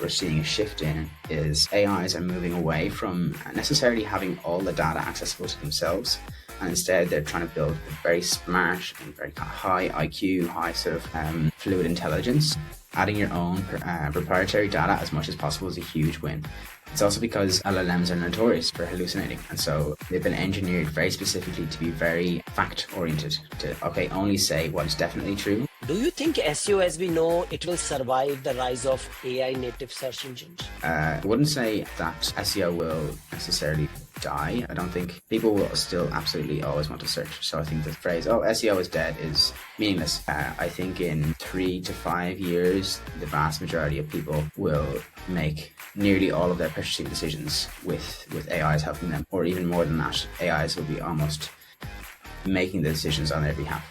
we're seeing a shift in is AIs are moving away from necessarily having all the data accessible to themselves, and instead they're trying to build a very smart and very high IQ, high sort of fluid intelligence. Adding your own proprietary data as much as possible is a huge win. It's also because LLMs are notorious for hallucinating, and so they've been engineered very specifically to be very fact-oriented, to only say what is definitely true. Do you think SEO as we know it will survive the rise of AI native search engines? I wouldn't say that SEO will necessarily die. I don't think people will still absolutely always want to search. So I think the phrase, SEO is dead, is meaningless. I think in 3 to 5 years, the vast majority of people will make nearly all of their purchasing decisions with AIs helping them, or even more than that, AIs will be almost making the decisions on their behalf.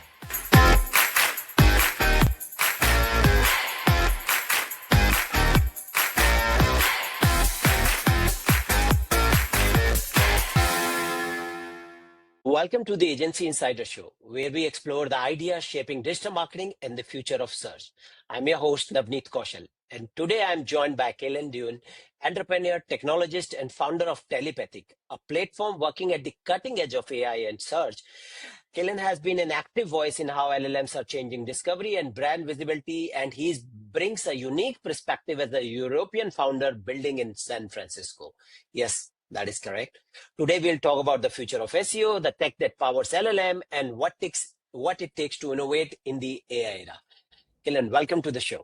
Welcome to the Agency Insider Show, where we explore the ideas shaping digital marketing and the future of search. I'm your host, Navneet Kaushal, and today I'm joined by Killian Dunne, entrepreneur, technologist, and founder of Telepathic, a platform working at the cutting edge of AI and search. Killian has been an active voice in how LLMs are changing discovery and brand visibility, and he brings a unique perspective as a European founder building in San Francisco. Yes, that is correct. Today, we'll talk about the future of SEO, the tech that powers LLM, and what it takes to innovate in the AI era. Killian, welcome to the show.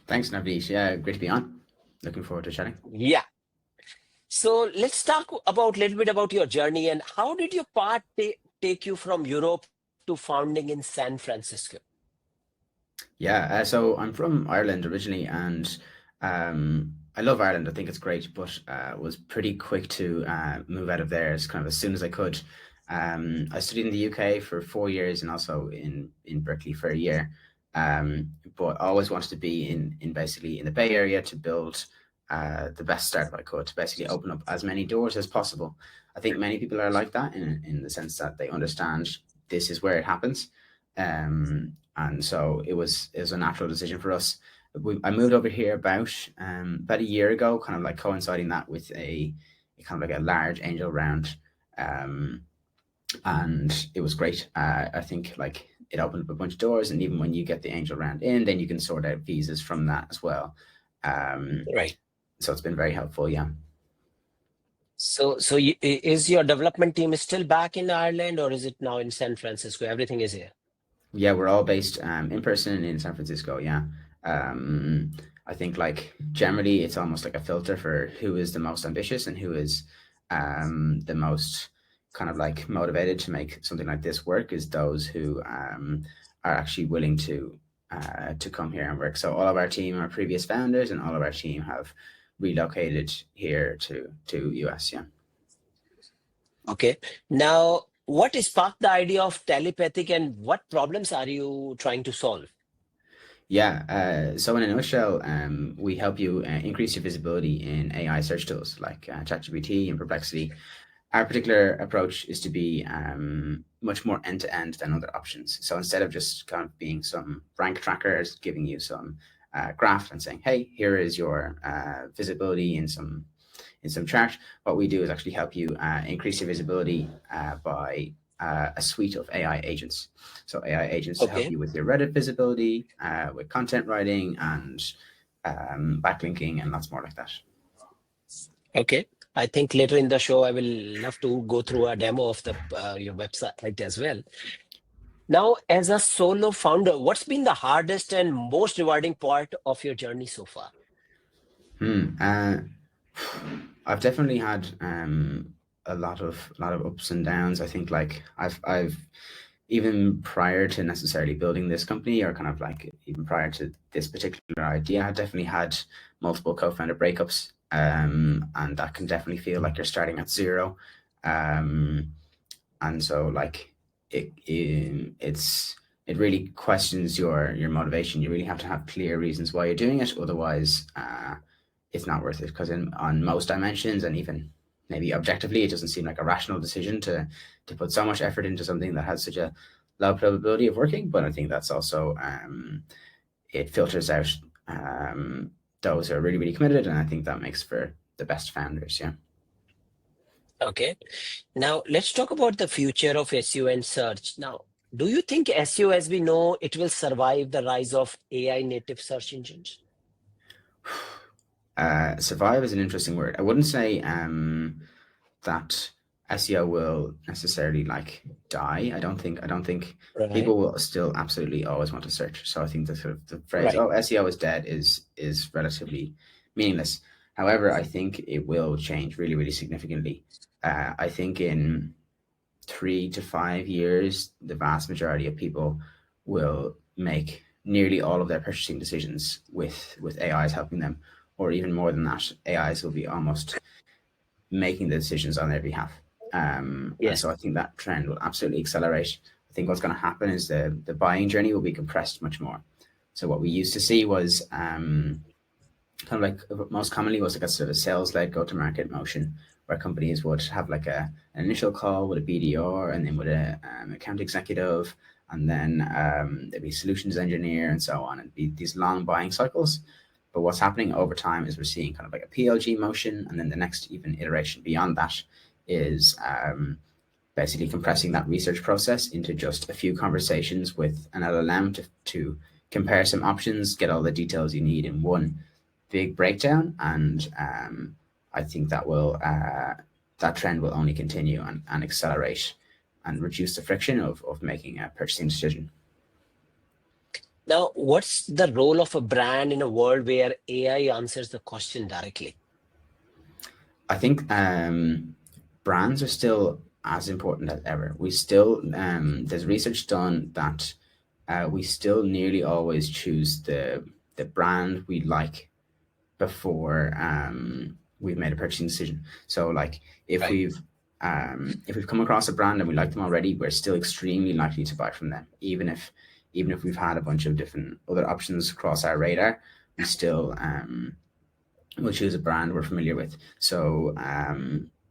Thanks, Navneet. Yeah, great to be on. Looking forward to chatting. Yeah. So let's talk a little bit about your journey and how did your path take you from Europe to founding in San Francisco? Yeah, so I'm from Ireland originally, and I love Ireland. I think it's great, but was pretty quick to move out of there as soon as I could. I studied in the UK for 4 years and also in Berkeley for a year. But I always wanted to be in basically in the Bay Area to build the best startup I could, to basically open up as many doors as possible. I think many people are like that in the sense that they understand this is where it happens. And so it was a natural decision for us. I moved over here about a year ago, kind of like coinciding that with a large angel round, and it was great. I think it opened up a bunch of doors, and even when you get the angel round in, then you can sort out visas from that as well. Right. So it's been very helpful. Yeah. So is your development team still back in Ireland, or is it now in San Francisco? Everything is here. Yeah, we're all based in person in San Francisco. Yeah. I think generally it's almost like a filter for who is the most ambitious and who is the most motivated to make something like this work, is those who are actually willing to come here and work. So all of our team are previous founders, and all of our team have relocated here to US. Yeah. Okay. Now, what sparked the idea of Telepathic, and what problems are you trying to solve? Yeah, so in a nutshell, we help you increase your visibility in AI search tools like ChatGPT and Perplexity. Our particular approach is to be much more end-to-end than other options. So instead of just being some rank trackers, giving you some graph and saying, hey, here is your visibility in some chart, what we do is actually help you increase your visibility by a suite of AI agents. So AI agents to help you with your Reddit visibility, with content writing and backlinking and lots more like that. Okay. I think later in the show, I will love to go through a demo of your website as well. Now, as a solo founder, what's been the hardest and most rewarding part of your journey so far? I've definitely had a lot of ups and downs. I think I've even prior to necessarily building this company, or even prior to this particular idea, I definitely had multiple co-founder breakups, and that can definitely feel like you're starting at zero. And so it really questions your motivation. You really have to have clear reasons why you're doing it, otherwise it's not worth it, because on most dimensions, and even maybe objectively, it doesn't seem like a rational decision to put so much effort into something that has such a low probability of working. But I think that's also it filters out those are really, really committed, and I think that makes for the best founders. Yeah. Okay. Now let's talk about the future of SEO and search. Now, do you think SEO, as we know, it will survive the rise of AI native search engines? Survive is an interesting word. I wouldn't say that SEO will necessarily like die. I don't think Right. people will still absolutely always want to search. So I think the sort of the phrase Right. "oh, SEO is dead" is relatively meaningless. However, I think it will change really, really significantly. I think in 3 to 5 years, the vast majority of people will make nearly all of their purchasing decisions with AIs helping them, or even more than that, AIs will be almost making the decisions on their behalf. And so Yes. I think that trend will absolutely accelerate. I think what's going to happen is the buying journey will be compressed much more. So what we used to see was kind of like most commonly was like a sort of sales-led go-to-market motion where companies would have like an initial call with a BDR and then with a account executive, and then there'd be a solutions engineer and so on, and be these long buying cycles. But what's happening over time is we're seeing kind of like a PLG motion, and then the next even iteration beyond that is basically compressing that research process into just a few conversations with an LLM to compare some options, get all the details you need in one big breakdown, and I think that trend will only continue and accelerate and reduce the friction of making a purchasing decision. Now, what's the role of a brand in a world where AI answers the question directly? I think brands are still as important as ever. We still there's research done that we still nearly always choose the brand we like before we've made a purchasing decision. So like if Right. we've if we've come across a brand and we like them already, we're still extremely likely to buy from them, even if we've had a bunch of different other options across our radar. We still we'll choose a brand we're familiar with. So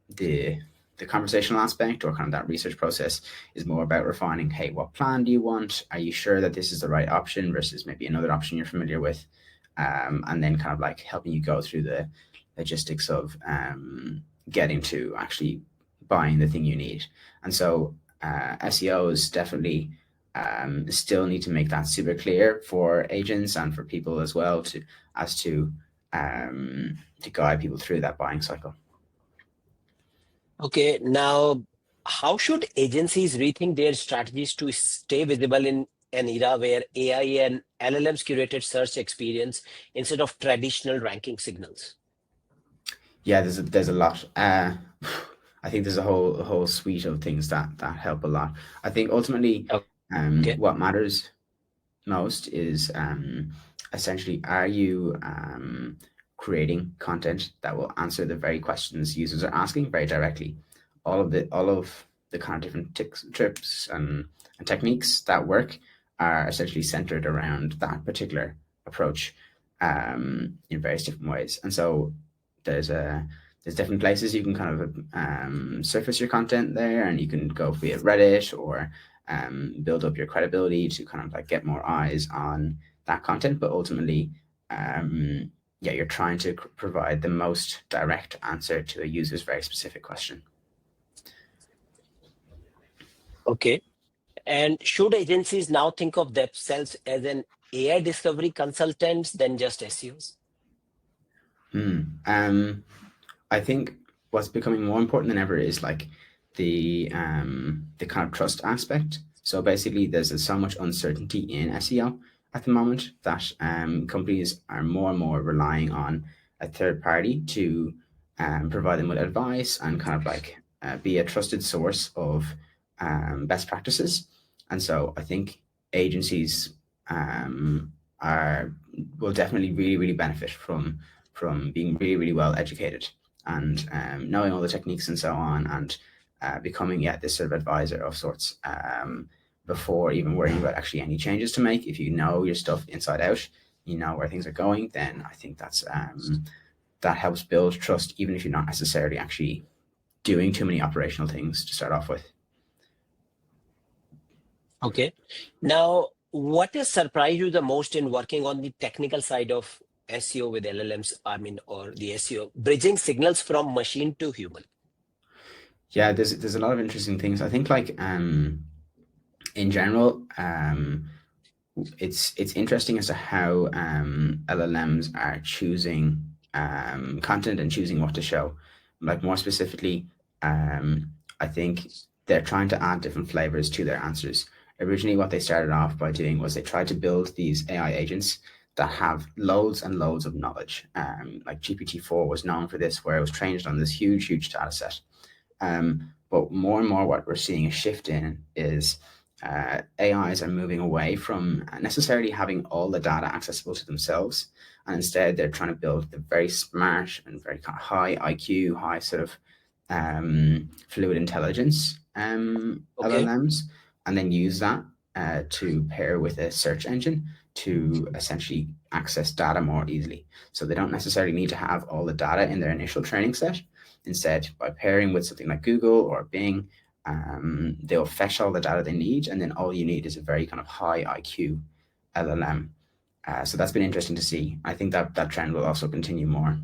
the the conversational aspect or kind of that research process is more about refining, hey, what plan do you want? Are you sure that this is the right option versus maybe another option you're familiar with? And then kind of like helping you go through the logistics of getting to actually buying the thing you need. And so SEOs definitely still need to make that super clear for agents and for people as well as to guide people through that buying cycle. Okay. Now, how should agencies rethink their strategies to stay visible in an era where AI and LLMs curated search experience instead of traditional ranking signals? Yeah, there's a lot. I think there's a whole suite of things that help a lot. I think ultimately, Okay. what matters most is essentially, are you creating content that will answer the very questions users are asking very directly? All of the kind of different trips and techniques that work are essentially centered around that particular approach in various different ways. And so there's a there's different places you can kind of surface your content there, and you can go via Reddit or build up your credibility to kind of like get more eyes on that content. But ultimately, yeah, you're trying to provide the most direct answer to a user's very specific question. Okay. And should agencies now think of themselves as an AI discovery consultants than just SEOs? Hmm. I think what's becoming more important than ever is like the kind of trust aspect. So basically, there's so much uncertainty in SEO at the moment that companies are more and more relying on a third party to provide them with advice and kind of like be a trusted source of best practices. And so I think agencies are will definitely really, really benefit from being really, really well educated and knowing all the techniques and so on, and becoming, yeah, this sort of advisor of sorts before even worrying about actually any changes to make. If you know your stuff inside out, you know where things are going, then I think that helps build trust, even if you're not necessarily actually doing too many operational things to start off with. Okay. Now, what has surprised you the most in working on the technical side of SEO with LLMs, or the SEO, bridging signals from machine to human? Yeah, there's a lot of interesting things. I think like in general, it's interesting as to how LLMs are choosing content and choosing what to show. Like more specifically, I think they're trying to add different flavors to their answers. Originally, what they started off by doing was they tried to build these AI agents that have loads and loads of knowledge. Like GPT-4 was known for this, where it was trained on this huge, huge data set. But more and more, what we're seeing a shift in is AIs are moving away from necessarily having all the data accessible to themselves, and instead they're trying to build the very smart and very kind of high IQ, high sort of fluid intelligence Okay. LLMs, and then use that to pair with a search engine to essentially access data more easily. So they don't necessarily need to have all the data in their initial training set. Instead, by pairing with something like Google or Bing, they'll fetch all the data they need, and then all you need is a very kind of high IQ LLM. So that's been interesting to see. I think that trend will also continue more.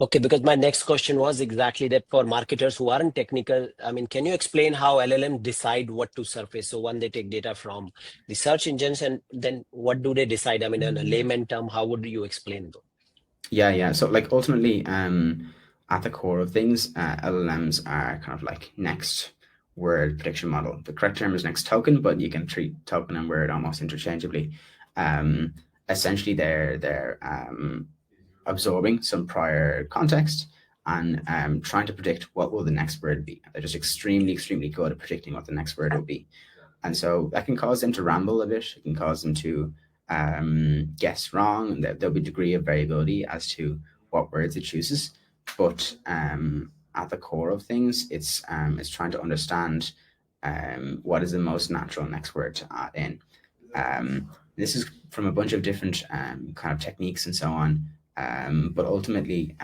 Okay, because my next question was exactly that for marketers who aren't technical. Can you explain how LLM decide what to surface? So one, they take data from the search engines, and then what do they decide? In a layman term, how would you explain though? Yeah. So like ultimately, at the core of things, LLMs are kind of like next word prediction model. The correct term is next token, but you can treat token and word almost interchangeably. Essentially, they're absorbing some prior context and trying to predict what will the next word be. They're just extremely, extremely good at predicting what the next word will be. And so that can cause them to ramble a bit. It can cause them to guess wrong. There'll be a degree of variability as to what words it chooses. But at the core of things, it's trying to understand what is the most natural next word to add in. This is from a bunch of different kind of techniques and so on. But ultimately,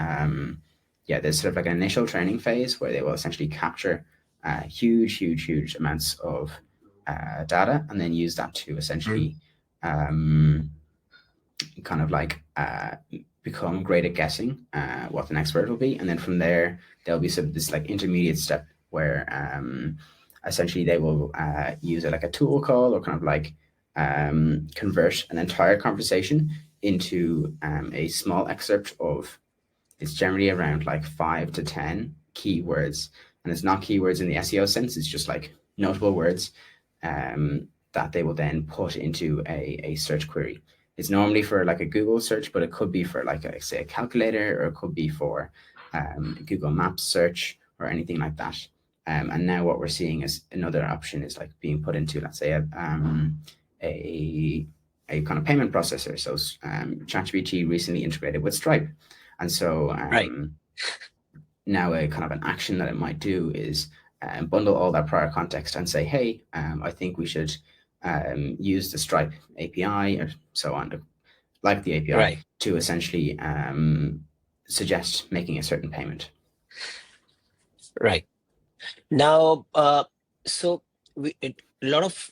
yeah, there's sort of like an initial training phase where they will essentially capture huge, huge, huge amounts of data and then use that to essentially kind of like become great at guessing what the next word will be. And then from there, there'll be sort of this like intermediate step where essentially they will use it like a tool call or kind of like convert an entire conversation into a small excerpt of, it's generally around like 5 to 10 keywords. And it's not keywords in the SEO sense, it's just like notable words that they will then put into a search query. It's normally for like a Google search, but it could be for like a, say a calculator, or it could be for Google Maps search or anything like that. And now what we're seeing is another option is like being put into, let's say, a kind of payment processor. So ChatGPT recently integrated with Stripe. And so Right. now a kind of an action that it might do is bundle all that prior context and say, hey, I think we should use the Stripe API or so on, like the API, Right. to essentially suggest making a certain payment. Right. Now, so a lot of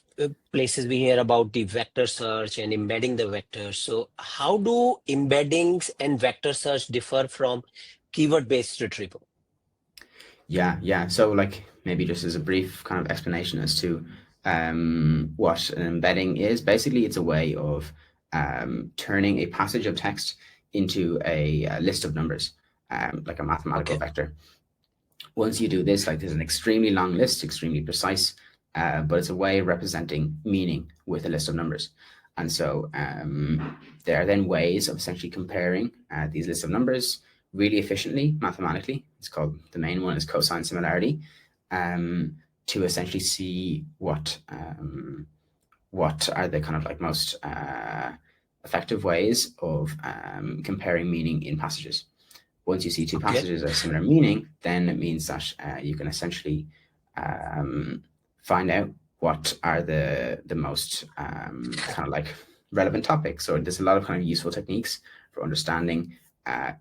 places we hear about the vector search and embedding the vectors. So how do embeddings and vector search differ from keyword-based retrieval? Yeah. So like maybe just as a brief kind of explanation as to what an embedding is. Basically, it's a way of turning a passage of text into a list of numbers, like a mathematical Okay. vector. Once you do this, like there's an extremely long list, extremely precise, but it's a way of representing meaning with a list of numbers. And so there are then ways of essentially comparing these lists of numbers really efficiently mathematically. It's called, the main one is cosine similarity, to essentially see what are the kind of like most effective ways of comparing meaning in passages. Once you see two Okay. passages of similar meaning, then it means that you can essentially find out what are the most kind of like relevant topics. So there's a lot of kind of useful techniques for understanding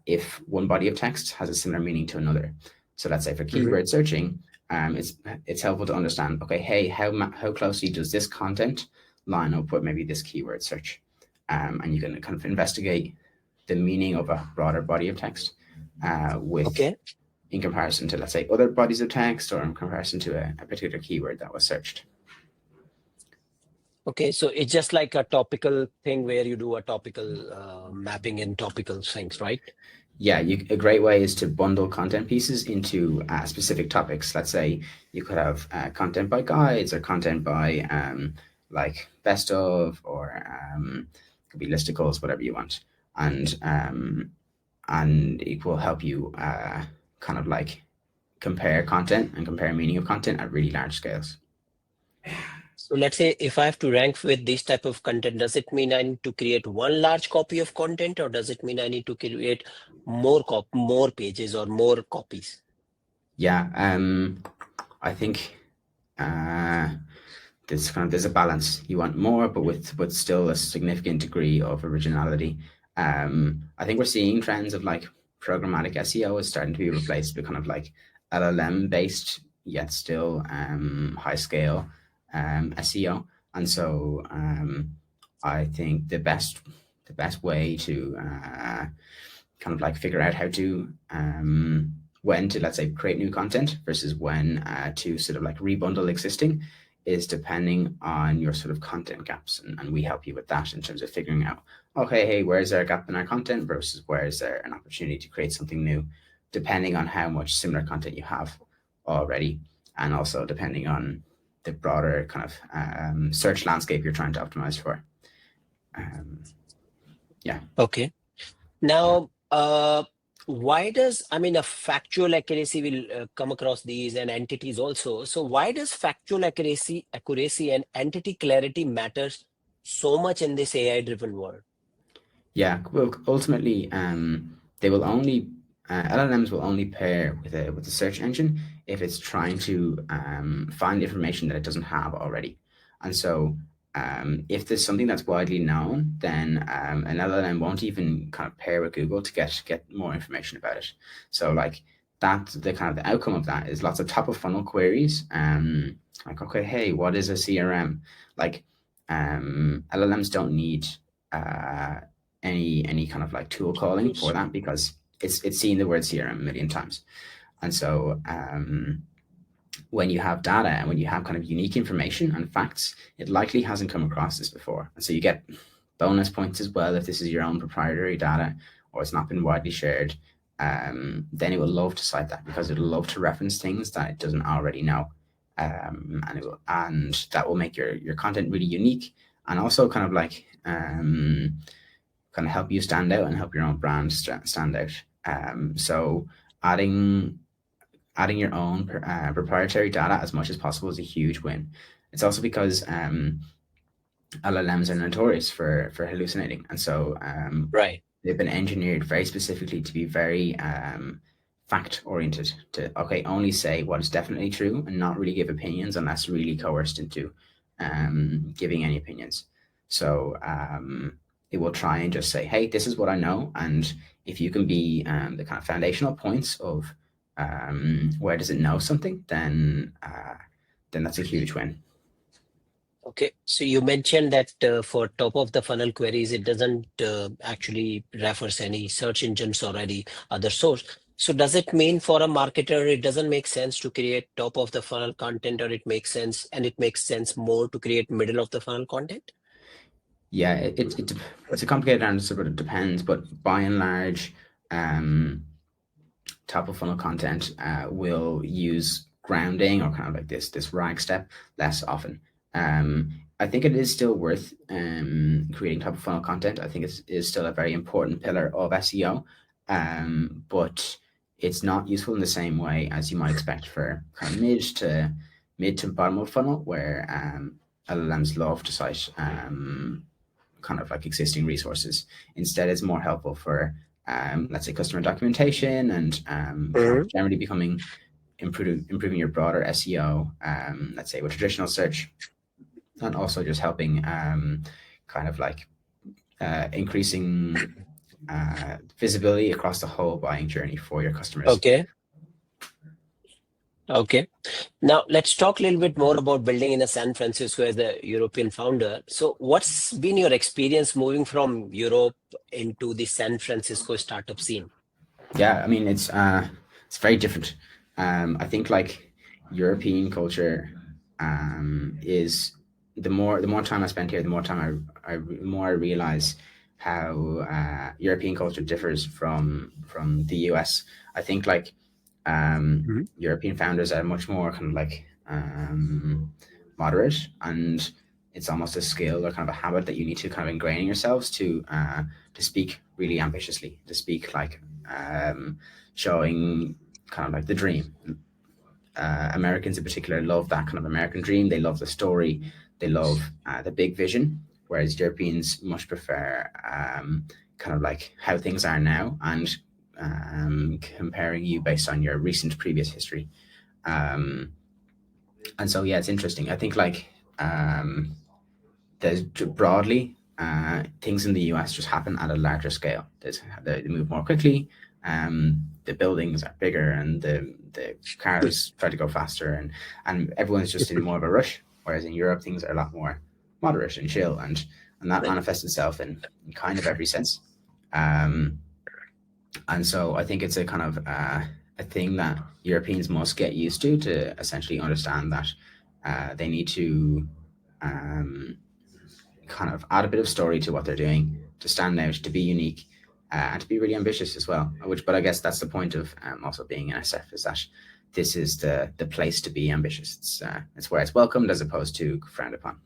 if one body of text has a similar meaning to another. So let's say for keyword searching, it's helpful to understand, okay, hey, how closely does this content line up with maybe this keyword search? and you can kind of investigate the meaning of a broader body of text with Okay. in comparison to, let's say, other bodies of text, or in comparison to a particular keyword that was searched. Okay, so it's just like a topical thing where you do a topical mapping in topical things, right? Yeah, a great way is to bundle content pieces into specific topics. Let's say you could have content by guides, or content by like best of, or it could be listicles, whatever you want, and it will help you kind of like compare content and compare meaning of content at really large scales. So let's say if I have to rank with this type of content, does it mean I need to create one large copy of content, or does it mean I need to create more pages or more copies? Yeah, I think uh, there's a balance. You want more, but with still a significant degree of originality. I think we're seeing trends of like programmatic SEO is starting to be replaced with kind of like LLM based, yet still high scale SEO. And so I think the best way to kind of like figure out how to when to, let's say, create new content versus when to sort of like rebundle existing is depending on your sort of content gaps, and we help you with that in terms of figuring out, okay, hey, where's there a gap in our content versus where is there an opportunity to create something new, depending on how much similar content you have already, and also depending on the broader kind of search landscape you're trying to optimize for. Yeah. Okay. Now, why does, I mean, a factual accuracy will come across these and entities also. So why does factual accuracy and entity clarity matters so much in this AI-driven world? Yeah, well, ultimately, they will only LLMs will only pair with a search engine if it's trying to find information that it doesn't have already. And so, if there's something that's widely known, then an LLM won't even kind of pair with Google to get more information about it. So, like that, the kind of the outcome of that is lots of top of funnel queries. Like, okay, hey, what is a CRM? Like, LLMs don't need uh, any kind of like tool calling for that, because it's seen the word CRM a million times. And so when you have data and when you have kind of unique information and facts, it likely hasn't come across this before. And so you get bonus points as well if this is your own proprietary data or it's not been widely shared. Then it will love to cite that because it'll love to reference things that it doesn't already know. And that will make your content really unique, and also kind of like kind of help you stand out and help your own brand stand out. So adding your own proprietary data as much as possible is a huge win. It's also because LLMs are notorious for hallucinating, and so Right. they've been engineered very specifically to be very fact oriented. To, okay, only say what is definitely true and not really give opinions unless really coerced into giving any opinions. So it will try and just say, hey, this is what I know, and if you can be the kind of foundational points of where does it know something, then that's a huge win. Okay, so you mentioned that for top of the funnel queries, it doesn't actually reference any search engines or any other source. So does it mean for a marketer, it doesn't make sense to create top of the funnel content, or it makes sense more to create middle of the funnel content? Yeah, it's a complicated answer, but it depends. But by and large, top of funnel content will use grounding or kind of like this rag step less often. I think it is still worth creating top of funnel content. I think it is still a very important pillar of SEO, but it's not useful in the same way as you might expect for kind of mid to bottom of funnel, where LLMs love to cite kind of like existing resources. Instead, it's more helpful for let's say customer documentation and kind of generally improving your broader SEO. Let's say with traditional search, and also just helping kind of like increasing visibility across the whole buying journey for your customers. Okay. Okay. Now let's talk a little bit more about building in a San Francisco as a European founder. So what's been your experience moving from Europe into the San Francisco startup scene? Yeah, I mean it's very different. I think like European culture is the more time I spend here, the more time the more I realize how European culture differs from the US. I think like Mhm. European founders are much more kind of like moderate, and it's almost a skill or kind of a habit that you need to kind of ingrain in yourselves to speak really ambitiously, to speak like showing kind of like the dream. Americans in particular love that kind of American dream. They love the story. They love the big vision, whereas Europeans much prefer kind of like how things are now and comparing you based on your recent previous history. Um, and so, yeah, it's interesting. I think like there's broadly things in the US just happen at a larger scale. They move more quickly. The buildings are bigger, and the cars try to go faster, and everyone's just in more of a rush. Whereas in Europe, things are a lot more moderate and chill, and that manifests itself in kind of every sense. Um, and so I think it's a kind of a thing that Europeans must get used to essentially understand that they need to um, kind of add a bit of story to what they're doing, to stand out, to be unique, and to be really ambitious as well. But I guess that's the point of also being an SF, is that this is the place to be ambitious. It's where it's welcomed as opposed to frowned upon.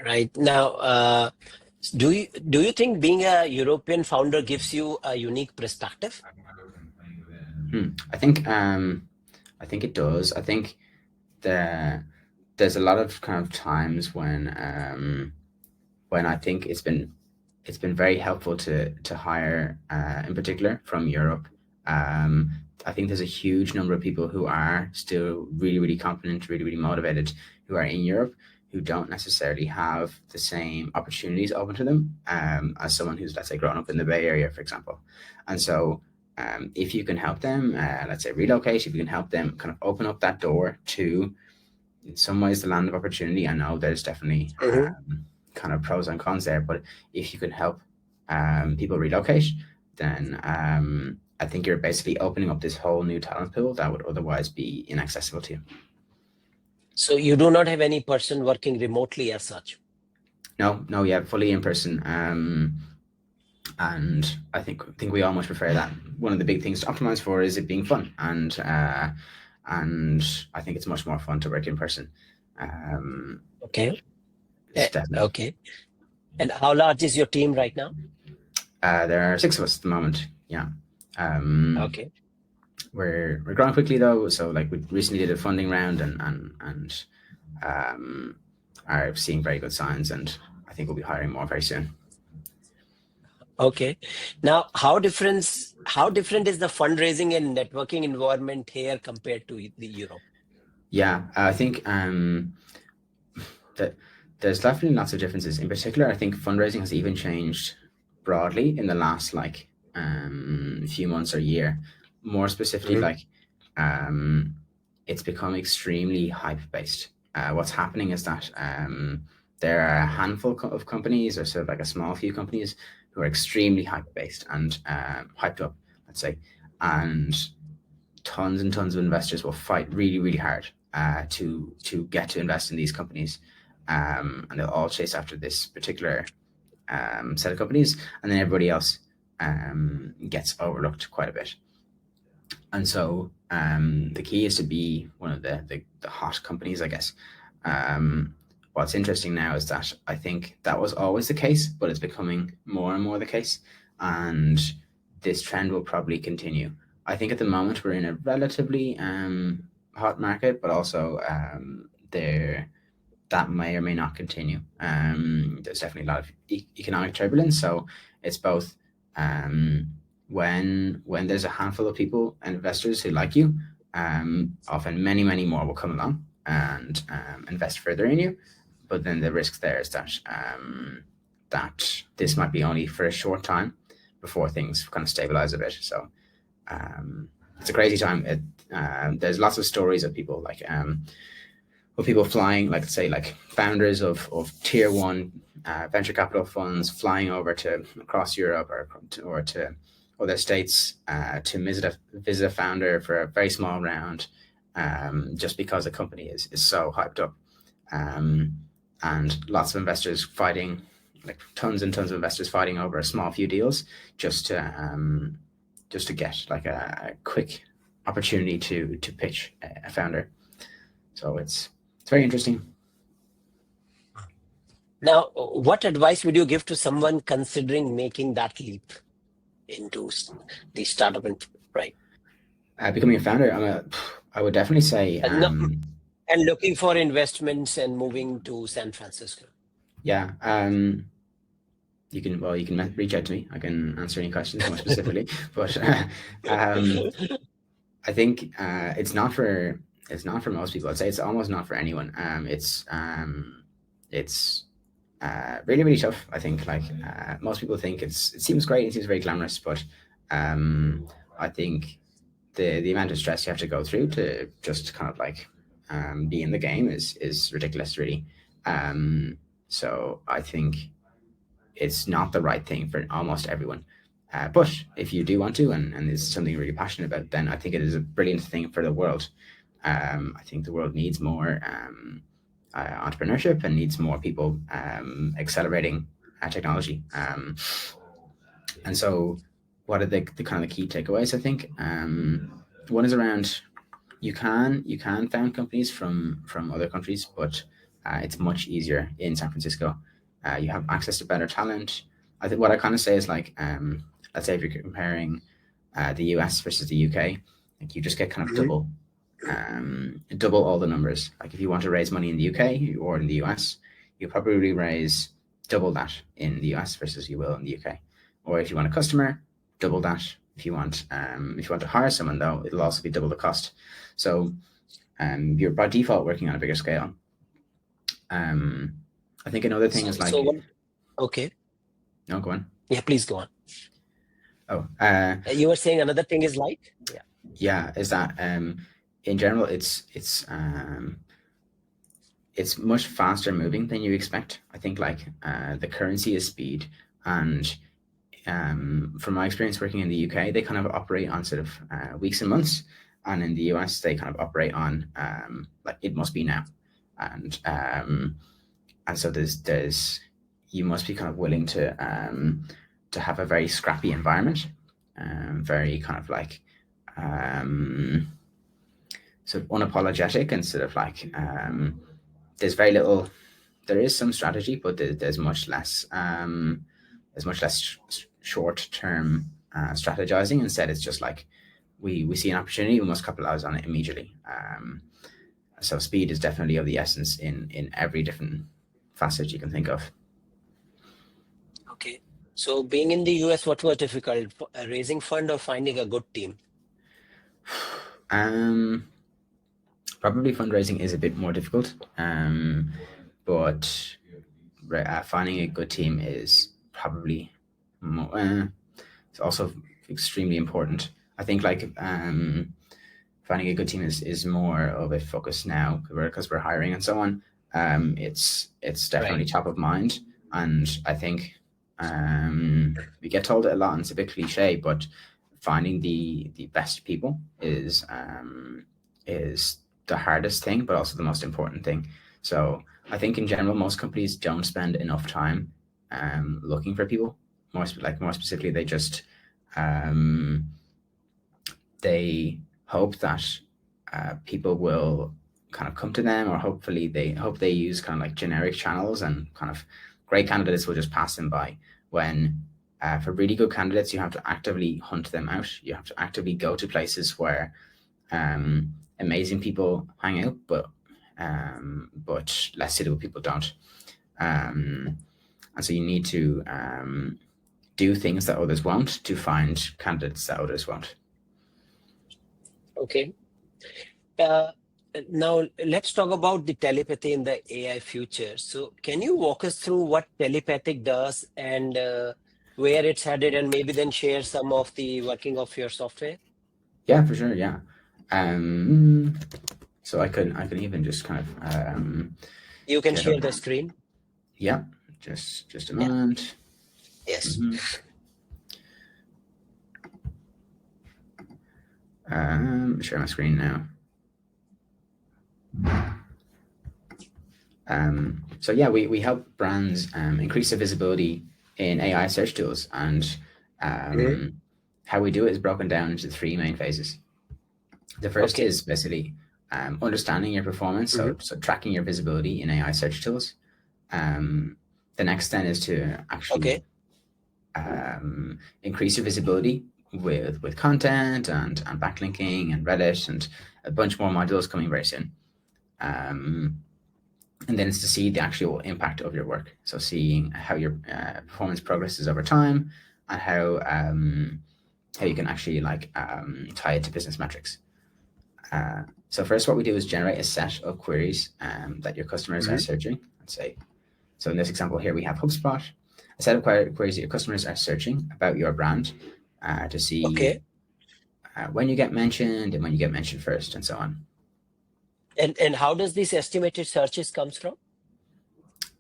Right. Now, do you think being a European founder gives you a unique perspective? Hmm. I think it does. I think the there's a lot of kind of times when I think it's been very helpful to hire in particular from Europe. Um, I think there's a huge number of people who are still really confident, really motivated, who are in Europe, who don't necessarily have the same opportunities open to them as someone who's, let's say, grown up in the Bay Area, for example. And so if you can help them, let's say, relocate, if you can help them kind of open up that door to, in some ways, the land of opportunity. I know there's definitely Mhm. kind of pros and cons there, but if you can help people relocate, then I think you're basically opening up this whole new talent pool that would otherwise be inaccessible to you. So you do not have any person working remotely as such. No, no, yeah, fully in person. And I think we all much prefer that. One of the big things to optimize for is it being fun, and I think it's much more fun to work in person. Um, Okay. it's definitely. Okay. And how large is your team right now? There are six of us at the moment. Yeah. Um, Okay. we're growing quickly though, so like we recently did a funding round and um, are seeing very good signs, and I think we'll be hiring more very soon. Okay. Now, how different is the fundraising and networking environment here compared to the Europe? Yeah, I think that there's definitely lots of differences. In particular, I think fundraising has even changed broadly in the last like few months or year. More specifically, Mhm. like it's become extremely hype based. What's happening is that there are a handful of companies, or sort of like a small few companies, who are extremely hype based and hyped up, let's say, and tons and tons of investors will fight really hard to get to invest in these companies, and they'll all chase after this particular set of companies, and then everybody else gets overlooked quite a bit. And so the key is to be one of the hot companies, I guess. What's interesting now is that I think that was always the case, but it's becoming more and more the case, and this trend will probably continue. I think at the moment we're in a relatively hot market, but also there that may or may not continue. There's definitely a lot of economic turbulence, so it's both when there's a handful of people and investors who like you, often many more will come along and invest further in you. But then the risk there is that this might be only for a short time before things kind of stabilize a bit. So um, it's a crazy time. There's lots of stories of people people flying, like say like founders of tier one venture capital funds flying over to across Europe or to other states to visit a founder for a very small round, just because the company is so hyped up, and lots of investors fighting, like tons and tons of investors fighting over a small few deals just to get like a quick opportunity to pitch a founder. So it's very interesting. Now, what advice would you give to someone considering making that leap into the startup and right? Becoming a founder, I would definitely say, And, and looking for investments and moving to San Francisco. yeah. You can reach out to me. I can answer any questions more specifically. But I think it's not for most people. I'd say it's almost not for anyone. It's really really tough. I think like most people think it seems great. It seems very glamorous, but I think the amount of stress you have to go through to just kind of like be in the game is ridiculous, really. So I think it's not the right thing for almost everyone. But if you do want to, and it's something you're really passionate about, then I think it is a brilliant thing for the world. I think the world needs more entrepreneurship and needs more people accelerating technology. And so, what are the kind of the key takeaways? I think one is around you can found companies from other countries, but it's much easier in San Francisco. You have access to better talent. I think what I kind of say is like, let's say if you're comparing the US versus the UK, like you just get kind of double all the numbers. Like if you want to raise money in the UK or in the US, you probably raise double that in the US versus you will in the UK. Or if you want a customer, double that. If you want to hire someone though, it'll also be double the cost. So you're by default working on a bigger scale. I think another thing is like. Okay. No, go on. Yeah, please go on. Oh, you were saying another thing is like. Yeah, is that in general it's much faster moving than you expect. I think like the currency is speed, and from my experience working in the UK, they kind of operate on sort of weeks and months, and in the US they kind of operate on like it must be now, and so there's you must be kind of willing to have a very scrappy environment, very kind of like sort of unapologetic, and sort of like there's very little. There is some strategy, but there's much less. There's much less short-term strategizing. Instead, it's just like we see an opportunity, we must capitalize on it immediately. So speed is definitely of the essence in every different facet you can think of. Okay. So being in the US, what was difficult? Raising fund or finding a good team? Probably fundraising is a bit more difficult, but finding a good team is probably more, it's also extremely important. I think like finding a good team is more of a focus now because we're hiring and so on. It's definitely top of mind, and I think we get told it a lot, and it's a bit cliche, but finding the best people is the hardest thing, but also the most important thing. So I think in general, most companies don't spend enough time looking for people. More specifically, they just they hope that people will kind of come to them, or hopefully they hope they use kind of like generic channels, and kind of great candidates will just pass them by. When for really good candidates, you have to actively hunt them out. You have to actively go to places where amazing people hang out, but less suitable people don't. And so you need to do things that others won't to find candidates that others won't. Okay. Now let's talk about the telepathy in the AI future. So can you walk us through what Telepathic does and where it's headed, and maybe then share some of the working of your software? Yeah, for sure. Yeah. So I can even just kind of You can get up. share the screen. Yeah, just a Yeah. moment. Yes. Share my screen now. So yeah, we help brands increase their visibility in AI search tools, and Mhm. how we do it is broken down into three main phases. The first Okay. is basically understanding your performance, Mhm. so tracking your visibility in AI search tools. The next then is to actually Okay. increase your visibility with content and backlinking and Reddit and a bunch more modules coming very soon. And then it's to see the actual impact of your work. So seeing how your performance progresses over time and how you can actually tie it to business metrics. So first, what we do is generate a set of queries that your customers are Mhm. searching. Let's say, so in this example here, we have HubSpot, a set of queries that your customers are searching about your brand to see Okay. when you get mentioned and when you get mentioned first, and so on. And how does these estimated searches comes from?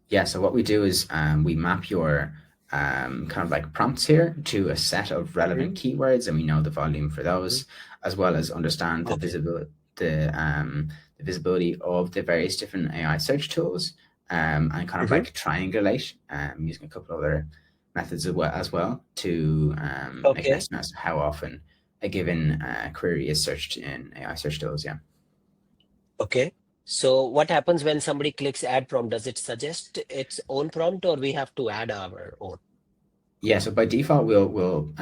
Yeah, so what we do is we map your kind of like prompts here to a set of relevant Mhm. keywords, and we know the volume for Mhm. those, as well as understand Okay. the visibility of the various different AI search tools, and kind of Mhm. like triangulate using a couple other methods as well to make an Okay. estimate as to how often a given query is searched in AI search tools. Yeah. Okay. So what happens when somebody clicks add prompt? Does it suggest its own prompt or we have to add our own? Yeah, so by default, we'll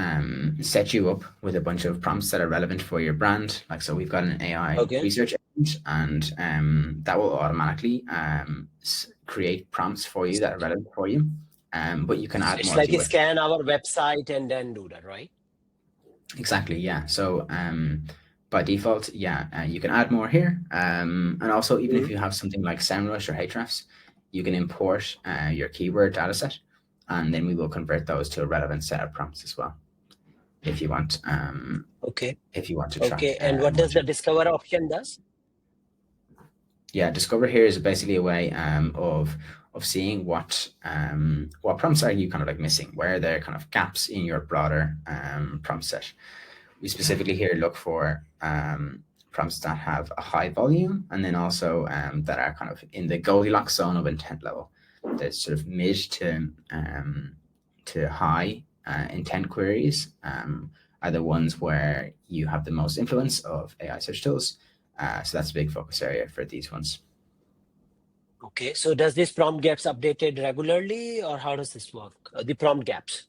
set you up with a bunch of prompts that are relevant for your brand. Like, so we've got an AI Okay. research agent, and that will automatically create prompts for you that are relevant for you. But you can So add it's more like to a it. scan our website and then do that, right? Exactly, yeah. So by default, yeah, you can add more here. And also, even if Mhm. you have something like SEMrush or Ahrefs, you can import your keyword dataset, and then we will convert those to a relevant set of prompts as well. If you want Okay. to track Okay. And what more does the too. discover option does? Yeah, Discover here is basically a way of seeing what prompts are you kind of like missing, where are there kind of gaps in your broader prompt set. We specifically here look for prompts that have a high volume, and then also that are kind of in the Goldilocks zone of intent level. The sort of mid to high intent queries are the ones where you have the most influence of AI search tools. So that's a big focus area for these ones. Okay. So does this prompt gets updated regularly or how does this work? The prompt gaps.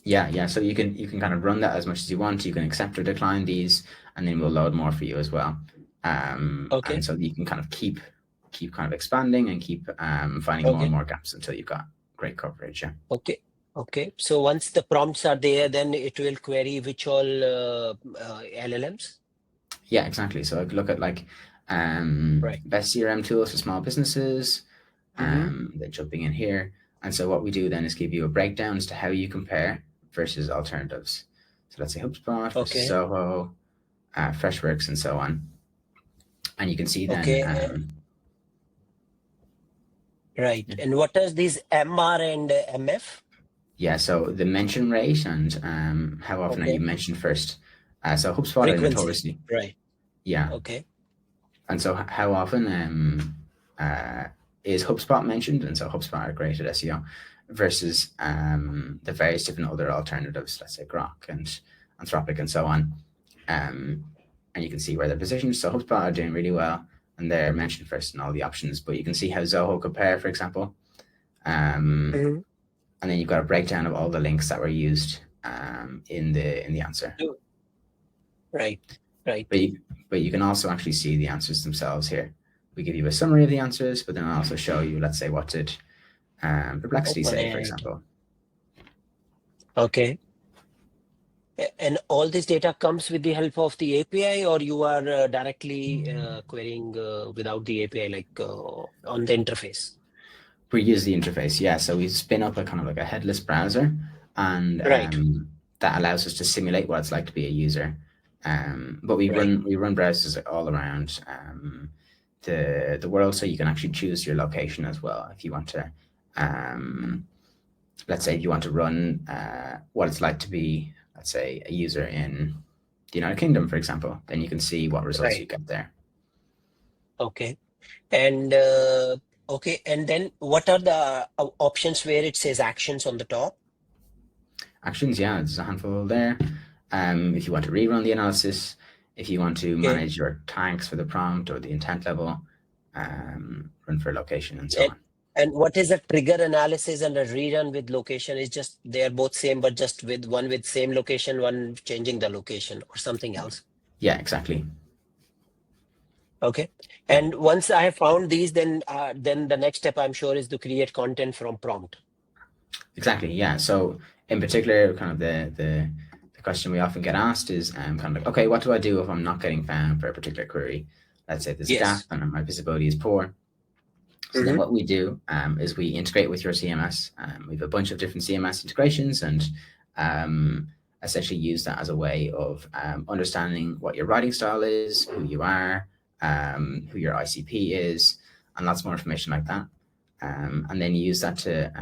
Yeah. So you can kind of run that as much as you want. You can accept or decline these, and then we'll load more for you as well. Okay. And so you can kind of keep kind of expanding and keep finding more and Okay. more gaps until you've got great coverage. Yeah. Okay. Okay. So once the prompts are there, then it will query which all LLMs. Yeah, exactly. So I could look at like Right. best CRM tools for small businesses. Mm-hmm. Then jumping in here, and so what we do then is give you a breakdown as to how you compare versus alternatives. So let's say HubSpot versus Okay. Zoho, Freshworks, and so on. And you can see then, Okay. Right. And what does these MR and MF? yeah. So the mention rate and how often are you Okay. mentioned first. So HubSpot are Frequency. notoriously, Right. yeah. Okay. And so how often is HubSpot mentioned? And so HubSpot are great at SEO versus the various different other alternatives, let's say Grok and Anthropic and so on. And you can see where they're positioned. So HubSpot are doing really well, and they're mentioned first in all the options. But you can see how Zoho compare, for example. Mhm. And then you've got a breakdown of all the links that were used in the answer. Right. Right. But you can also actually see the answers themselves here. We give you a summary of the answers, but then I also show you, let's say, what did Perplexity say, for OpenAI. example. Okay. And all this data comes with the help of the API, or you are directly querying without the API, like on the interface? We use the interface, yeah. So we spin up a kind of like a headless browser, and Right. that allows us to simulate what it's like to be a user. But we Right. run browsers all around the world, so you can actually choose your location as well if you want to. Let's say if you want to run what it's like to be, let's say, a user in the United Kingdom, for example, then you can see what results you Right. get there. Okay. And okay. And then what are the options where it says actions on the top? Actions, yeah, there's a handful there. If you want to rerun the analysis, if you want to Okay. manage your tags for the prompt or the intent level, run for location and so And, on. and what is a trigger analysis and a rerun with location? Is just they are both same, but just with one with same location, one changing the location or something else. Yeah, exactly. Okay. Yeah, And once I have found these, then the next step I'm sure is to create content from prompt. exactly. Yeah. So in particular, kind of the question we often get asked is kind of like, okay, what do I do if I'm not getting found for a particular query? Let's say there's a gap Yes. and my visibility is poor. So then Mm-hmm. what we do is we integrate with your CMS. We have a bunch of different CMS integrations and essentially use that as a way of understanding what your writing style is, who you are, who your ICP is, and lots more information like that. And then use that to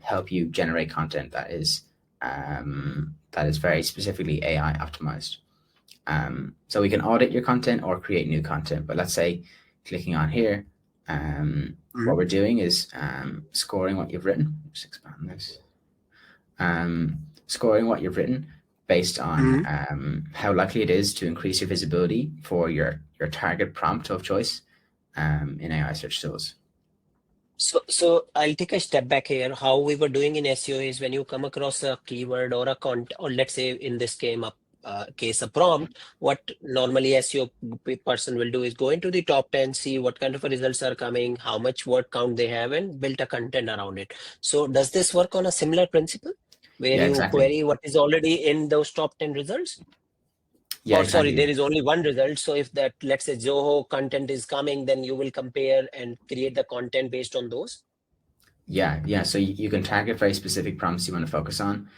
help you generate content that is very specifically AI optimized. So we can audit your content or create new content. But let's say clicking on here, what we're doing is scoring what you've written. Just expand this. Scoring what you've written based on Mm-hmm. how likely it is to increase your visibility for your target prompt of choice in AI search tools. So I'll take a step back here. How we were doing in SEO is when you come across a keyword or a content, or let's say in this case a prompt, what normally SEO person will do is go into the top 10, see what kind of results are coming, how much word count they have, and build a content around it. So does this work on a similar principle where Yeah, you exactly. query what is already in those top 10 results? Yeah, Or sorry, exactly. there is only one result. So if that, let's say Zoho content is coming, then you will compare and create the content based on those. Yeah, yeah. So you can target very specific prompts you want to focus on.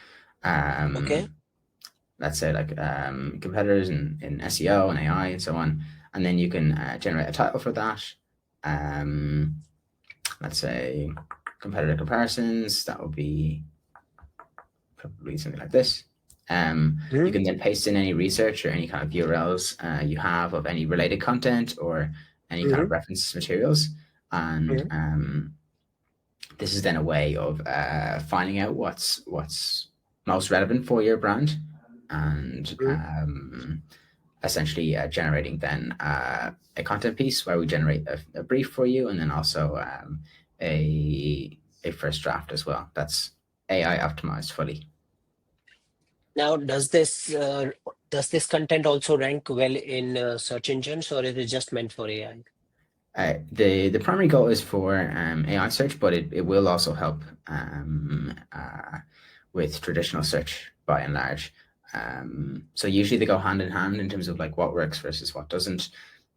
Okay. Let's say like competitors in SEO and AI and so on, and then you can generate a title for that. Let's say competitor comparisons. That would be probably something like this. You can then paste in any research or any kind of URLs you have of any related content or any kind of Mm-hmm. reference materials, and Mm-hmm. this is then a way of finding out what's most relevant for your brand and essentially generating then a content piece where we generate a brief for you and then also a first draft as well. That's AI optimized fully. Now, does this content also rank well in search engines, or is it just meant for AI? The primary goal is for AI search, but it will also help with traditional search by and large. So usually they go hand in hand in terms of like what works versus what doesn't.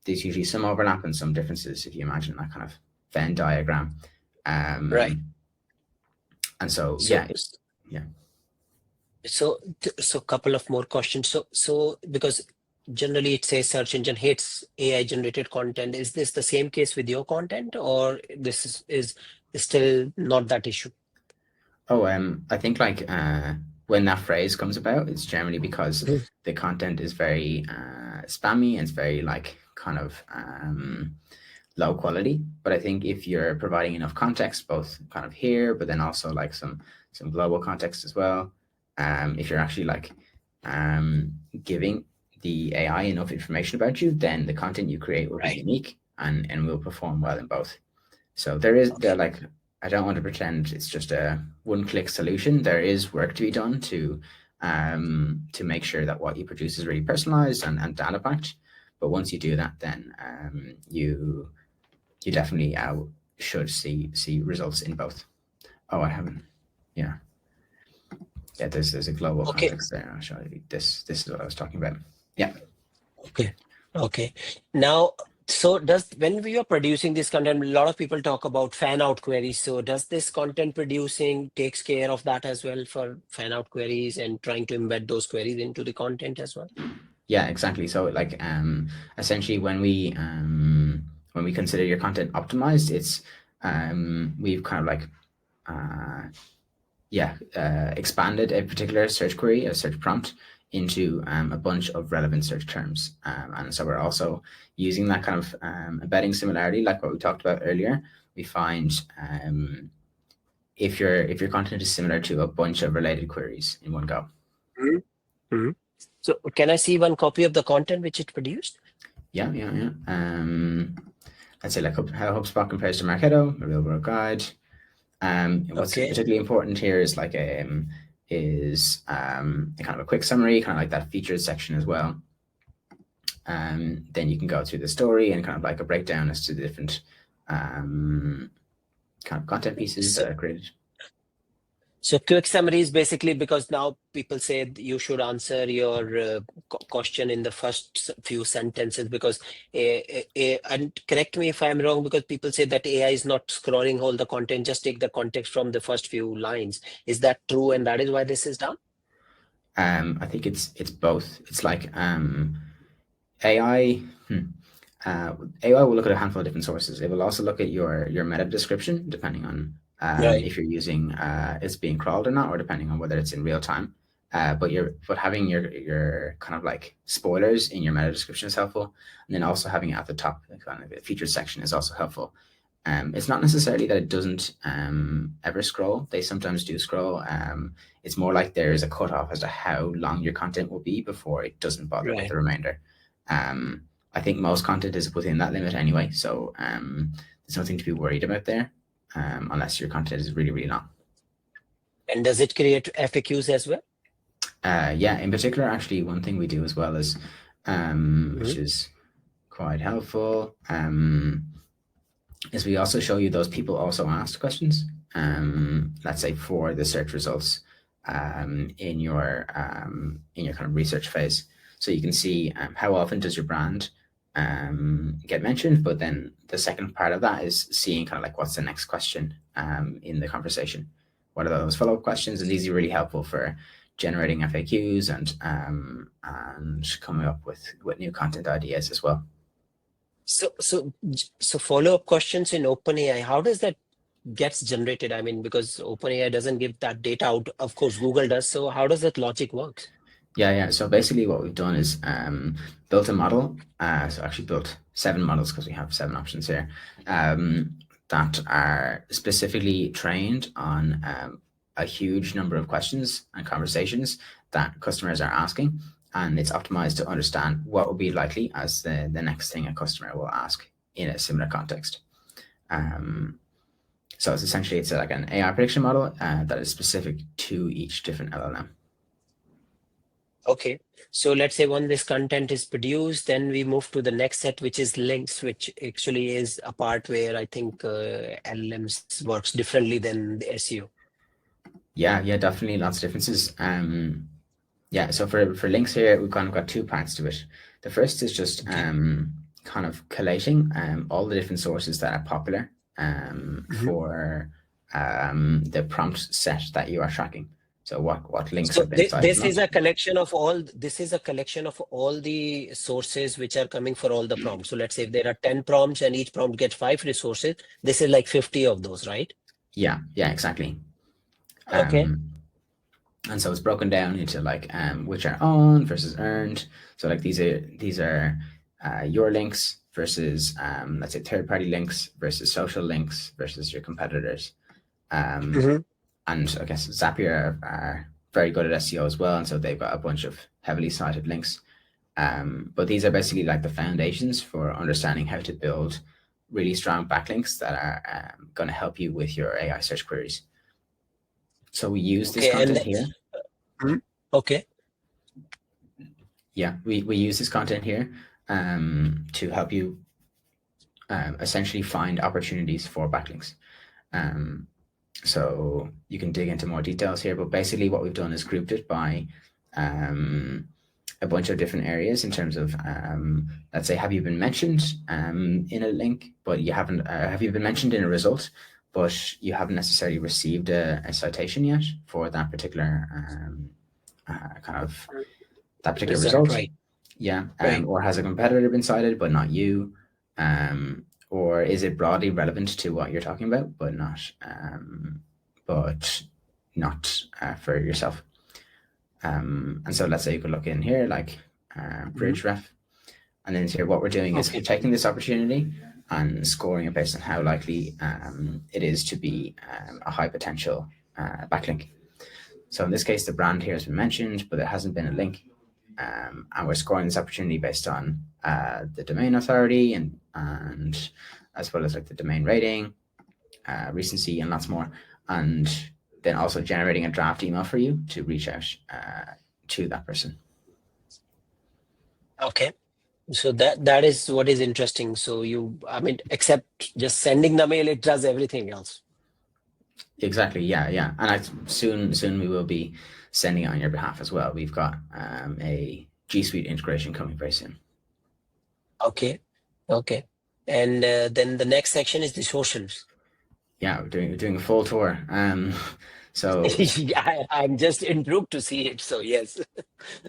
There's usually some overlap and some differences if you imagine that kind of Venn diagram. Right. And so So, yeah, yeah. so couple of more questions. So because generally it says search engine hates AI generated content. Is this the same case with your content, or is still not that issue? Oh, I think like when that phrase comes about, it's generally because Mhm. the content is very spammy and it's very like kind of low quality. But I think if you're providing enough context, both kind of here, but then also like some global context as well, if you're actually like giving the AI enough information about you, then the content you create will be Right. unique and will perform well in both. So there Okay. like I don't want to pretend it's just a one-click solution. There is work to be done to make sure that what you produce is really personalized and data backed. But once you do that, then you definitely should see results in both. Oh, I haven't. Yeah, yeah. There's a global Okay. context there. I'll show you this. This is what I was talking about. Yeah. Okay. Okay. Now, so does when we are producing this content, a lot of people talk about fan out queries. So does this content producing takes care of that as well for fan out queries and trying to embed those queries into the content as well? Yeah, exactly. So like essentially when we consider your content optimized, it's we've kind of like expanded a particular search query, a search prompt, into a bunch of relevant search terms. And so we're also using that kind of embedding similarity, like what we talked about earlier. We find if your content is similar to a bunch of related queries in one go. Mm-hmm. So can I see one copy of the content which it produced? Yeah. I'd say like how HubSpot compares to Marketo, a real world guide. What's Okay. particularly important here is like a kind of a quick summary, kind of like that featured section as well. Then you can go through the story and kind of like a breakdown as to the different kind of content pieces So that are created. So quick summary is basically because now people say you should answer your question in the first few sentences because and correct me if I'm wrong, because people say that AI is not scrolling all the content, just take the context from the first few lines. Is that true? And that is why this is done? I think it's both. It's like AI. AI will look at a handful of different sources. It will also look at your meta description, depending on Right. if you're using it's being crawled or not, or depending on whether it's in real time. But having your kind of like spoilers in your meta description is helpful, and then also having it at the top, kind of a featured section, is also helpful. It's not necessarily that it doesn't ever scroll. They sometimes do scroll. It's more like there is a cutoff as to how long your content will be before it doesn't bother with Right. the remainder. I think most content is within that limit anyway, so there's nothing to be worried about there, unless your content is really, really long. And does it create FAQs as well? Yeah, in particular, actually, one thing we do as well is, which Mhm. is quite helpful, is we also show you those people also asked questions. Let's say for the search results in your kind of research phase, so you can see how often does your brand get mentioned. But then the second part of that is seeing kind of like what's the next question in the conversation. What are those follow up questions? And these are really helpful for generating FAQs and coming up with new content ideas as well. So follow-up questions in OpenAI, how does that gets generated? I mean, because OpenAI doesn't give that data out. Of course, Google does. So how does that logic work? Yeah. So basically, what we've done is built a model. So actually built 7 models because we have 7 options here that are specifically trained on a huge number of questions and conversations that customers are asking, and it's optimized to understand what will be likely as the next thing a customer will ask in a similar context. So it's essentially like an AI prediction model that is specific to each different LLM. Okay. So let's say when this content is produced, then we move to the next set, which is links, which actually is a part where I think LLMs works differently than the SEO. Yeah, definitely lots of differences. Yeah, so for links here, we've kind of got 2 parts to it. The first is just Okay. kind of collating all the different sources that are popular Mhm. for the prompt set that you are tracking. So what links So have been cited this is most? a collection of all. This is a collection of all the sources which are coming for all the prompts. So let's say if there are 10 prompts and each prompt gets 5 resources, this is like 50 of those, right? Yeah, exactly. Okay. Um, and so it's broken down into like which are owned versus earned. So like these are your links versus let's say third party links versus social links versus your competitors. Um, Mhm. and I guess Zapier are very good at SEO as well, and so they've got a bunch of heavily cited links. But these are basically like the foundations for understanding how to build really strong backlinks that are going to help you with your AI search queries. So we use this Okay. And content here. Mhm. Okay. Yeah, we use this content here to help you essentially find opportunities for backlinks. Um, so you can dig into more details here, but basically what we've done is grouped it by a bunch of different areas in terms of, let's say, have you been mentioned in a link, but you haven't, have you been mentioned in a result, but you haven't necessarily received a citation yet for that particular kind of that particular Result, result. right. Yeah. Right. Or has a competitor been cited, but not you? Or is it broadly relevant to what you're talking about, but not for yourself? And so let's say you could look in here, like Mhm. bridge ref, and then here what we're doing is Okay. taking this opportunity and scoring it based on how likely it is to be a high potential backlink. So in this case, the brand here has been mentioned, but there hasn't been a link. And we're scoring this opportunity based on the domain authority and as well as like the domain rating, recency, and lots more. And then also generating a draft email for you to reach out to that person. Okay. So that is what is interesting. So I mean, except just sending the mail, it does everything else. Exactly. Yeah, yeah. And soon we will be sending it on your behalf as well. We've got a G Suite integration coming very soon. Okay. Okay. And then the next section is the socials. Yeah, we're doing a full tour. So I'm just intrigued to see it. So yes.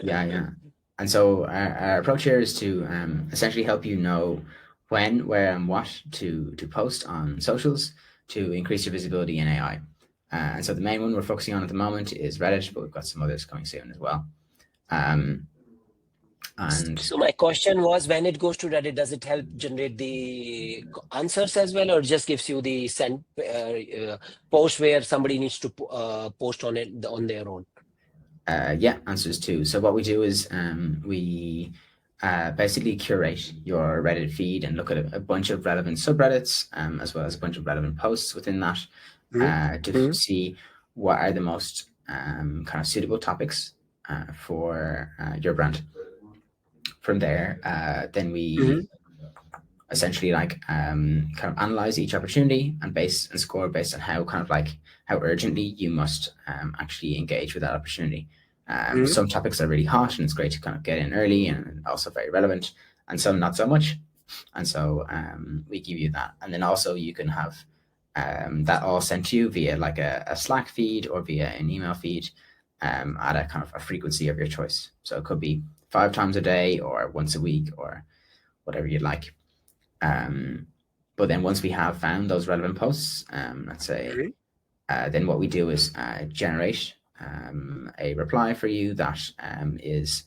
yeah, yeah. And so our approach here is to essentially help you know when, where, and what to post on socials to increase your visibility in AI. And so the main one we're focusing on at the moment is Reddit, but we've got some others coming soon as well. Um, and So my question was, when it goes to Reddit, does it help generate the answers as well, or just gives you the send post where somebody needs to post on it on their own? yeah, answers too. So what we do is we basically curate your Reddit feed and look at a bunch of relevant subreddits, as well as a bunch of relevant posts within that, to Mm-hmm. see what are the most kind of suitable topics for your brand. From there, then we essentially like kind of analyze each opportunity and score based on how kind of like how urgently you must actually engage with that opportunity. Mm-hmm. Some topics are really hot and it's great to kind of get in early and also very relevant, and some not so much. And so we give you that, and then also you can have that all sent to you via like a Slack feed or via an email feed at a kind of a frequency of your choice. So it could be 5 times a day or once a week or whatever you'd like. But then once we have found those relevant posts, let's say, then what we do is generate a reply for you that is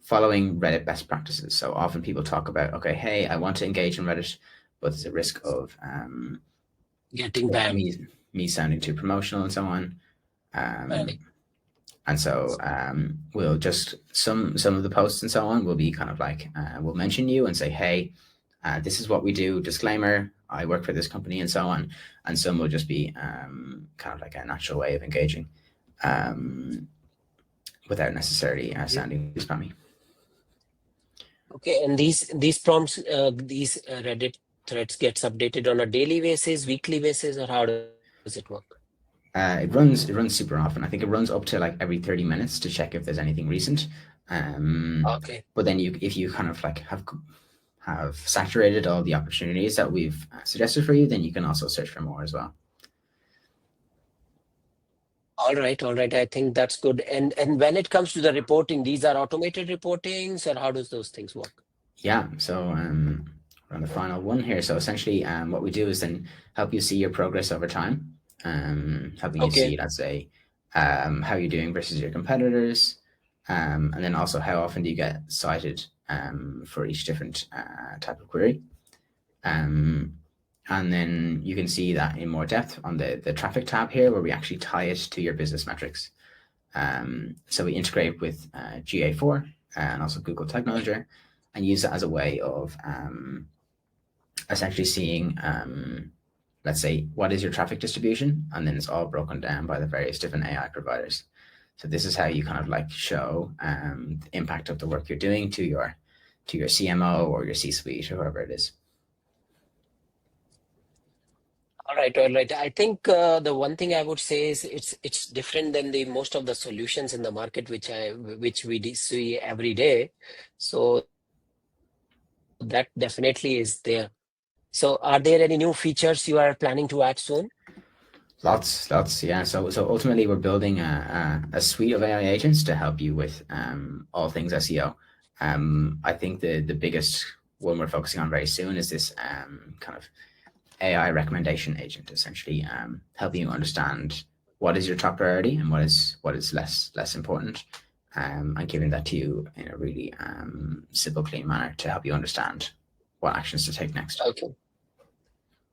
following Reddit best practices. So often people talk about, okay, hey, I want to engage in Reddit, but there's a risk of Getting banned. me sounding too promotional and so on. Right. And so we'll just some of the posts and so on will be kind of like we'll mention you and say, hey, this is what we do. Disclaimer: I work for this company and so on. And some will just be kind of like a natural way of engaging without necessarily sounding spammy. Okay, and these prompts, these Reddit threads gets updated on a daily basis, weekly basis, or how does it work? It runs super often. I think it runs up to like every 30 minutes to check if there's anything recent. Okay. But then if you kind of like have saturated all the opportunities that we've suggested for you, then you can also search for more as well. All right, all right. I think that's good. And when it comes to the reporting, these are automated reportings, or how does those things work? Yeah, so we're on the final one here. So essentially, what we do is then help you see your progress over time, helping you see, Okay. let's say, how you're doing versus your competitors, and then also how often do you get cited for each different type of query. And then you can see that in more depth on the traffic tab here, where we actually tie it to your business metrics. So we integrate with GA4 and also Google Tag Manager and use that as a way of essentially seeing, let's say, what is your traffic distribution? And then it's all broken down by the various different AI providers. So this is how you kind of like show the impact of the work you're doing to your CMO or your C-suite or whoever it is. All right, all right. I think the one thing I would say is it's different than the most of the solutions in the market, which we see every day. So that definitely is there. So are there any new features you are planning to add soon? Lots, yeah. So ultimately, we're building a suite of AI agents to help you with all things SEO. I think the biggest one we're focusing on very soon is this kind of AI recommendation agent, essentially helping you understand what is your top priority and what is less important, and giving that to you in a really simple, clean manner to help you understand what actions to take next. Okay.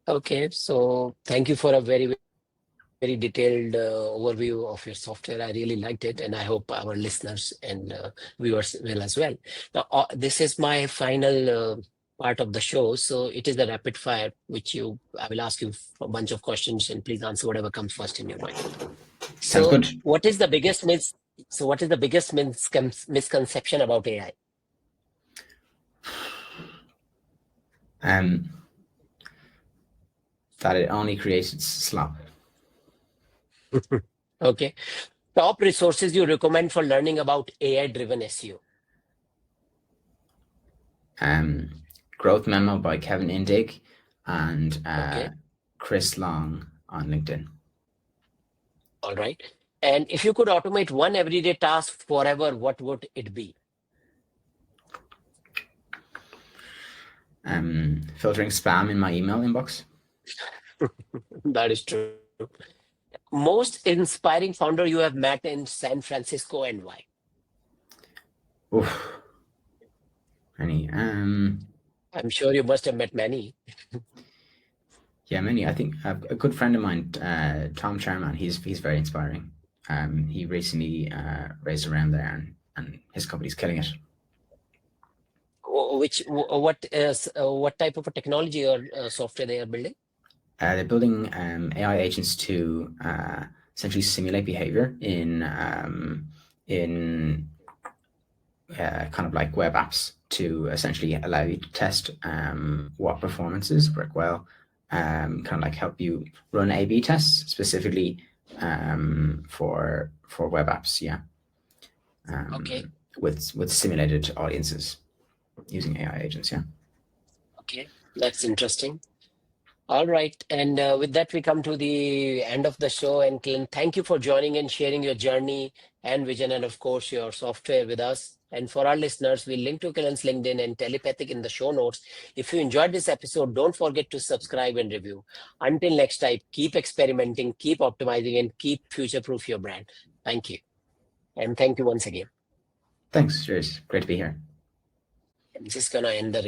Okay. So thank you for a very detailed overview of your software. I really liked it, and I hope our listeners and viewers will as well. Now, this is my final part of the show. So it is the rapid fire, which I will ask you a bunch of questions, and please answer whatever comes first in your mind. Sounds good. What is the biggest misconception about AI? That it only creates slop. Okay. Top resources you recommend for learning about AI-driven SEO? Growth Memo by Kevin Indig and Okay. Chris Long on LinkedIn. All right. And if you could automate one everyday task forever, what would it be? Filtering spam in my email inbox. That is true. Most inspiring founder you have met in San Francisco, and why? Oof. Many. I'm sure you must have met many. Yeah, many. I think a good friend of mine, Tom Charman, he's very inspiring. He recently raised a round there, and his company's killing it. What type of a technology or software they are building? They're building AI agents to essentially simulate behavior in kind of like web apps to essentially allow you to test what performances work well, kind of like help you run A/B tests specifically for web apps. Yeah. Okay. With simulated audiences using AI agents. Yeah. Okay, that's interesting. All right. And with that, we come to the end of the show. And Killian, thank you for joining and sharing your journey and vision, and of course, your software with us. And for our listeners, we'll link to Killian's LinkedIn and Telepathic in the show notes. If you enjoyed this episode, don't forget to subscribe and review. Until next time, keep experimenting, keep optimizing, and keep future-proof your brand. Thank you. And thank you once again. Thanks. Cheers. Great to be here. I'm just going to end the